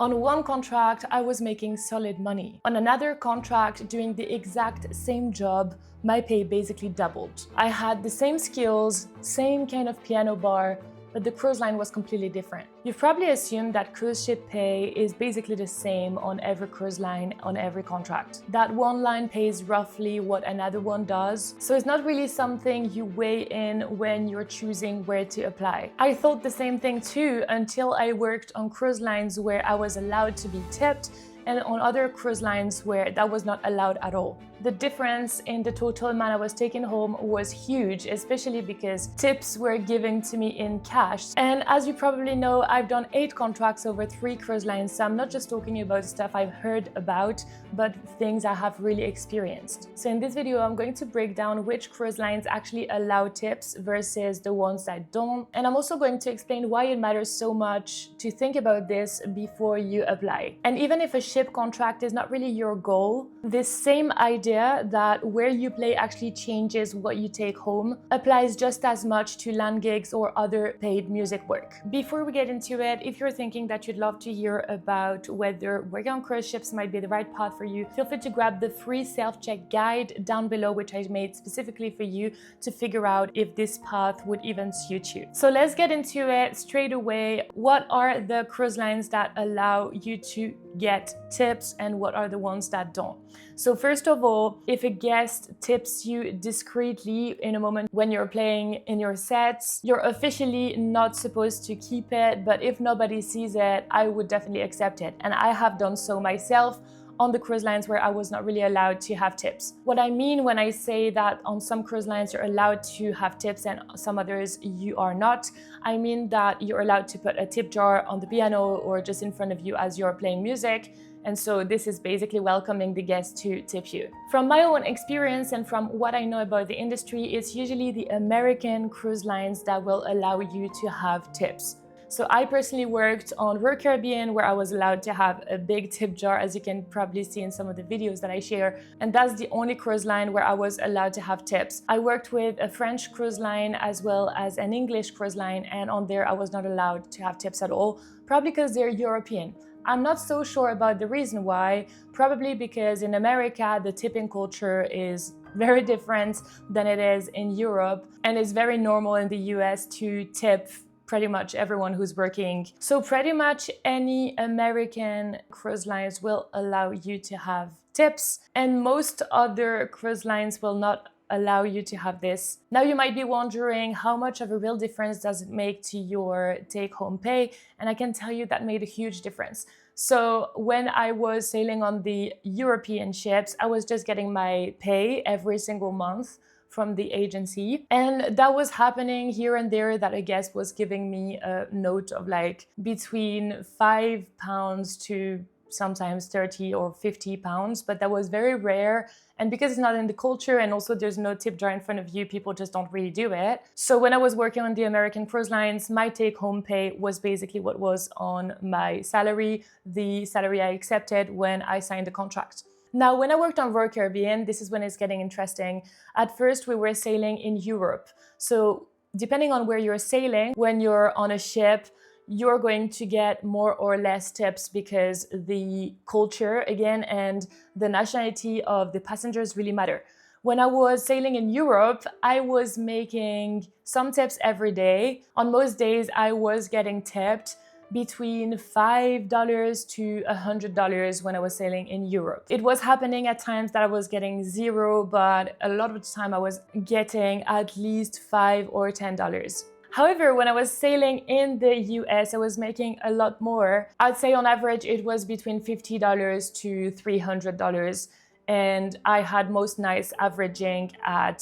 On one contract, I was making solid money. On another contract, doing the exact same job, my pay basically doubled. I had the same skills, same kind of piano bar, but the cruise line was completely different. You've probably assumed that cruise ship pay is basically the same on every cruise line, on every contract. That one line pays roughly what another one does, so it's not really something you weigh in when you're choosing where to apply. I thought the same thing too until I worked on cruise lines where I was allowed to be tipped and on other cruise lines where that was not allowed at all. The difference in the total amount I was taking home was huge, especially because tips were given to me in cash. And as you probably know, I've done 8 contracts over 3 cruise lines, so I'm not just talking about stuff I've heard about, but things I have really experienced. So in this video, I'm going to break down which cruise lines actually allow tips versus the ones that don't. And I'm also going to explain why it matters so much to think about this before you apply. And even if a ship contract is not really your goal, this same idea that where you play actually changes what you take home applies just as much to land gigs or other paid music work. Before we get into it, if you're thinking that you'd love to hear about whether working on cruise ships might be the right path for you, feel free to grab the free self-check guide down below, which I made specifically for you to figure out if this path would even suit you. So let's get into it straight away. What are the cruise lines that allow you to get tips and what are the ones that don't? So first of all, if a guest tips you discreetly in a moment when you're playing in your sets, you're officially not supposed to keep it, but if nobody sees it, I would definitely accept it. And I have done so myself on the cruise lines where I was not really allowed to have tips. What I mean when I say that on some cruise lines you're allowed to have tips and some others you are not, I mean that you're allowed to put a tip jar on the piano or just in front of you as you're playing music. And so this is basically welcoming the guest to tip you. From my own experience and from what I know about the industry, it's usually the American cruise lines that will allow you to have tips. So I personally worked on Royal Caribbean where I was allowed to have a big tip jar, as you can probably see in some of the videos that I share. And that's the only cruise line where I was allowed to have tips. I worked with a French cruise line as well as an English cruise line, and on there I was not allowed to have tips at all, probably because they're European. I'm not so sure about the reason why, probably because in America the tipping culture is very different than it is in Europe, and it's very normal in the US to tip pretty much everyone who's working. So pretty much any American cruise lines will allow you to have tips, and most other cruise lines will not allow you to have this. Now you might be wondering how much of a real difference does it make to your take-home pay, and I can tell you that made a huge difference. So when I was sailing on the European ships, I was just getting my pay every single month from the agency, and that was happening here and there that a guest was giving me a note of like between £5 to sometimes 30 or 50 pounds, but that was very rare. And because it's not in the culture and also there's no tip jar in front of you, people just don't really do it. So when I was working on the American cruise lines, my take-home pay was basically what was on my salary, the salary I accepted when I signed the contract. Now, when I worked on Royal Caribbean, this is when it's getting interesting. At first, we were sailing in Europe. So depending on where you're sailing, when you're on a ship, you're going to get more or less tips because the culture, again, and the nationality of the passengers really matter. When I was sailing in Europe, I was making some tips every day. On most days, I was getting tipped between $5 to $100 when I was sailing in Europe. It was happening at times that I was getting 0, but a lot of the time I was getting at least $5 or $10. However, when I was sailing in the US, I was making a lot more. I'd say on average it was between $50 to $300, and I had most nights averaging at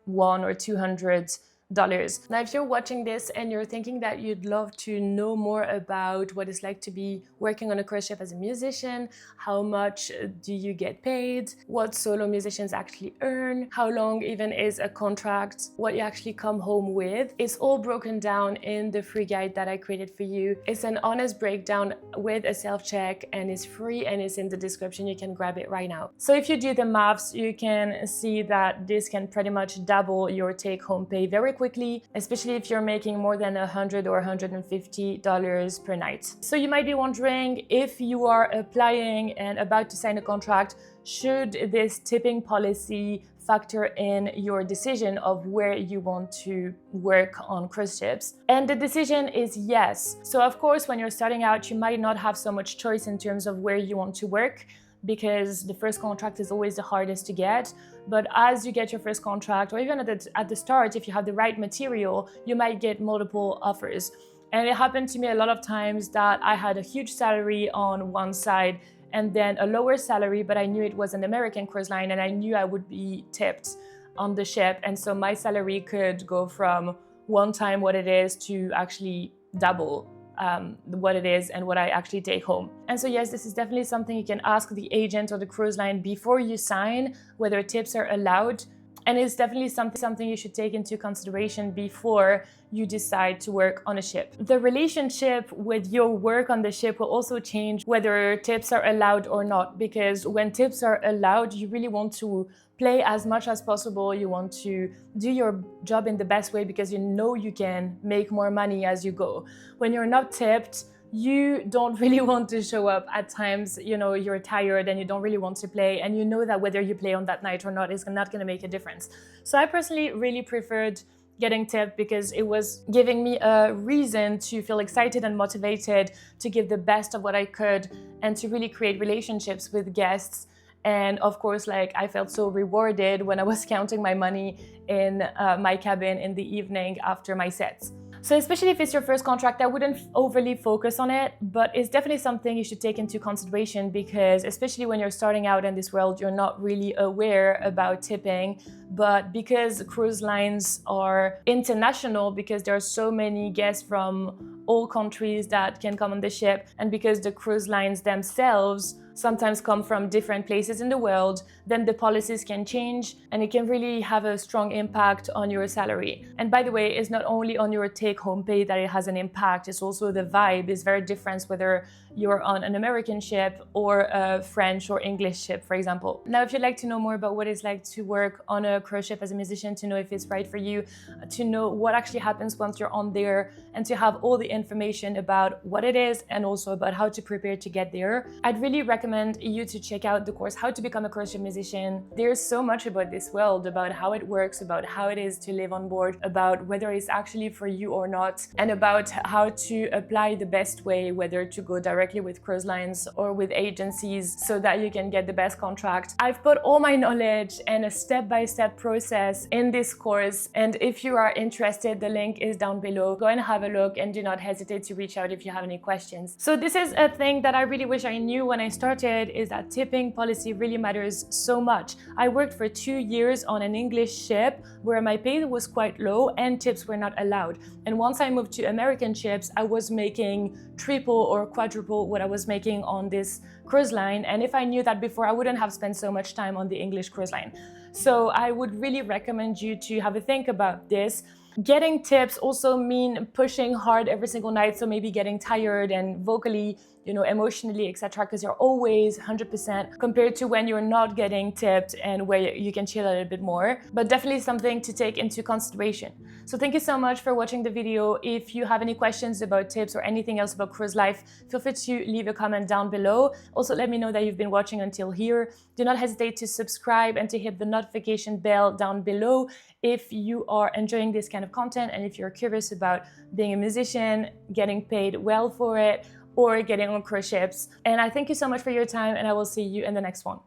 $100 or $200. Now, if you're watching this and you're thinking that you'd love to know more about what it's like to be working on a cruise ship as a musician, how much do you get paid, what solo musicians actually earn, how long even is a contract, what you actually come home with, it's all broken down in the free guide that I created for you. It's an honest breakdown with a self-check, and it's free and it's in the description. You can grab it right now. So if you do the maths, you can see that this can pretty much double your take-home pay very quickly, especially if you're making more than $100 or $150 per night. So you might be wondering, if you are applying and about to sign a contract, should this tipping policy factor in your decision of where you want to work on cruise ships? And the decision is yes. So of course, when you're starting out, you might not have so much choice in terms of where you want to work, because the first contract is always the hardest to get. But as you get your first contract, or even at the start, if you have the right material, you might get multiple offers. And it happened to me a lot of times that I had a huge salary on one side and then a lower salary, but I knew it was an American cruise line and I knew I would be tipped on the ship. And so my salary could go from one time what it is to actually double what it is and what I actually take home. And so yes, this is definitely something you can ask the agent or the cruise line before you sign, whether tips are allowed. And it's definitely something you should take into consideration before you decide to work on a ship. The relationship with your work on the ship will also change whether tips are allowed or not, because when tips are allowed, you really want to play as much as possible. You want to do your job in the best way because you know you can make more money as you go. When you're not tipped, you don't really want to show up at times, you know, you're tired and you don't really want to play, and you know that whether you play on that night or not is not going to make a difference. So I personally really preferred getting tipped because it was giving me a reason to feel excited and motivated to give the best of what I could and to really create relationships with guests. And of course, like, I felt so rewarded when I was counting my money in my cabin in the evening after my sets. So especially if it's your first contract, I wouldn't overly focus on it, but it's definitely something you should take into consideration, because especially when you're starting out in this world, you're not really aware about tipping. But because cruise lines are international, because there are so many guests from all countries that can come on the ship, and because the cruise lines themselves sometimes come from different places in the world, then the policies can change and it can really have a strong impact on your salary. And by the way, it's not only on your take-home pay that it has an impact, it's also the vibe is very different whether you're on an American ship or a French or English ship, for example. Now, if you'd like to know more about what it's like to work on a cruise ship as a musician, to know if it's right for you, to know what actually happens once you're on there, and to have all the information about what it is and also about how to prepare to get there, I'd really recommend you to check out the course, How to Become a Cruise Ship Musician. There's so much about this world, about how it works, about how it is to live on board, about whether it's actually for you or not, and about how to apply the best way, whether to go directly with cruise lines or with agencies so that you can get the best contract. I've put all my knowledge and a step-by-step process in this course, and if you are interested, the link is down below. Go and have a look, and do not hesitate to reach out if you have any questions. So this is a thing that I really wish I knew when I started, is that tipping policy really matters so much. I worked for 2 years on an English ship where my pay was quite low and tips were not allowed. And once I moved to American ships, I was making triple or quadruple what I was making on this cruise line. And if I knew that before, I wouldn't have spent so much time on the English cruise line. So I would really recommend you to have a think about this. Getting tips also mean pushing hard every single night, so maybe getting tired and vocally, you know, emotionally, etc., because you're always 100% compared to when you're not getting tipped and where you can chill a little bit more. But definitely something to take into consideration. So thank you so much for watching the video. If you have any questions about tips or anything else about cruise life, feel free to leave a comment down below. Also, let me know that you've been watching until here. Do not hesitate to subscribe and to hit the notification bell down below if you are enjoying this kind of content and if you're curious about being a musician, getting paid well for it, or getting on cruise ships. And I thank you so much for your time, and I will see you in the next one.